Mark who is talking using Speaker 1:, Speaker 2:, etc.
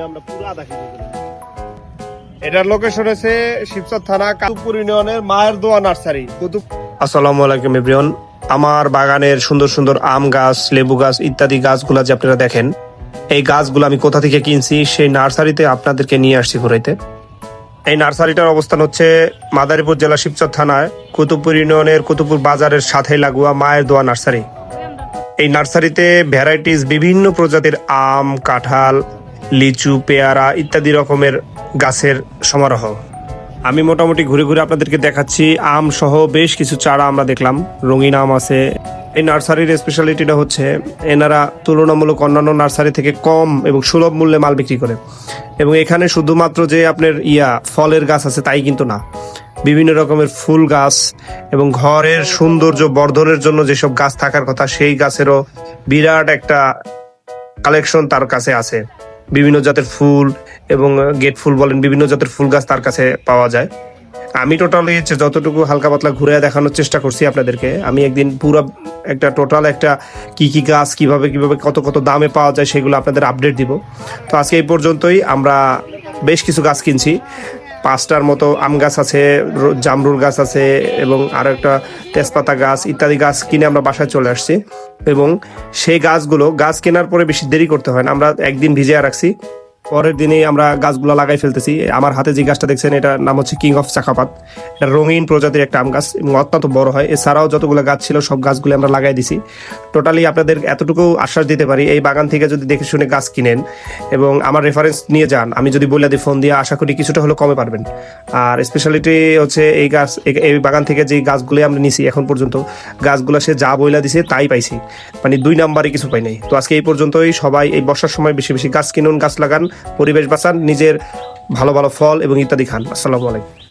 Speaker 1: আমরা পুরো আধা কেজি করে।
Speaker 2: এটার লোকেশন হচ্ছে শিবচর থানা কুতুবপুর ইউনিয়নের মায়ের দোয়া নার্সারি আসসালামু আলাইকুম এভরিওয়ান। আমার বাগানের সুন্দর সুন্দর আম গাছ, লেবু গাছ ইত্যাদি গাছগুলা যে আপনারা দেখেন, এই গাছগুলো আমি কোথা থেকে কিনছি সেই নার্সারিতে আপনাদেরকে নিয়ে আসছি ঘুরাইতে। এই নার্সারিটার অবস্থান হচ্ছে মাদারীপুর জেলা শিবচর থানায় কুতুবপুর ইউনিয়নের কুতুবপুর বাজারের সাথে লাগোয়া মায়ের দোয়া নার্সারি। এই নার্সারিতে ভ্যারাইটিস বিভিন্ন প্রজাতির আম, কাঁঠাল, লিচু, পেয়ারা ইত্যাদি রকমের গাছের সমারোহ। আমি মোটামুটি ঘুরে ঘুরে আপনাদেরকে দেখাচ্ছি আম সহ বেশ কিছু চারা আমরা দেখলাম, রঙিন আম আছে। এই নার্সারির স্পেশালিটিটা হচ্ছে এনারা তুলনামূলক অন্যান্য নার্সারি থেকে কম এবং সুলভ মূল্যে মাল বিক্রি করে। এবং এখানে শুধুমাত্র যে আপনার ফলের গাছ আছে তাই কিন্তু না, বিভিন্ন রকমের ফুল গাছ এবং ঘরের সৌন্দর্য বর্ধনের জন্য যেসব গাছ থাকার কথা সেই গাছেরও বিরাট একটা কালেকশন তার কাছে আছে। বিভিন্ন জাতের ফুল এবং গেট ফুল বলেন, বিভিন্ন জাতের ফুল গাছ তার কাছে পাওয়া যায়। আমি টোটালি যতটুকু হালকা পাতলা ঘুরে দেখানোর চেষ্টা করছি আপনাদেরকে। আমি একদিন পুরো একটা টোটাল একটা কি কি গাছ কিভাবে কিভাবে কত কত দামে পাওয়া যায় সেগুলো আপনাদের আপডেট দিব। তো আজকে এই পর্যন্তই। আমরা বেশ কিছু গাছ কিনছি, 5টার মতো আম গাছ আছে, জামরুল গাছ আছে এবং আরো একটা তেজপাতা গাছ ইত্যাদি গাছ কিনে আমরা বাসায় চলে আসছি। এবং সেই গাছ কেনার পরে বেশি দেরি করতে হয় না, আমরা একদিন ভিজিয়ে রাখছি, পরের দিনেই আমরা গাছগুলো লাগাই ফেলতেছি। আমার হাতে যে গাছটা দেখছেন এটার নাম হচ্ছে কিং অফ চাকাপাত। এটা রঙিন প্রজাতির একটা আম গাছ এবং অত্যন্ত বড় হয়। এছাড়াও যতগুলো গাছ ছিল সব গাছগুলো আমরা লাগাই দিছি। টোটালি আপনাদের এতটুকু আশ্বাস দিতে পারি, এই বাগান থেকে যদি দেখে শুনে গাছ কিনেন এবং আমার রেফারেন্স নিয়ে যান, আমি যদি বলে দিই ফোন দিয়ে, আশা করি কিছুটা হলেও কমে পারবেন। আর স্পেশালিটি হচ্ছে এই বাগান থেকে যে গাছগুলো আমরা নিছি এখন পর্যন্ত, গাছগুলো সে যা বইলা দিছে তাই পাইছি, মানে 2 নাম্বারে কিছু পাই নাই। তো আজকে এই পর্যন্তই। সবাই এই বর্ষার সময় বেশি বেশি গাছ কিনুন, গাছ লাগান, পরিবেশ বাঁচান, নিজের ভালো ভালো ফল এবং ইত্যাদি খান। আসসালামু আলাইকুম।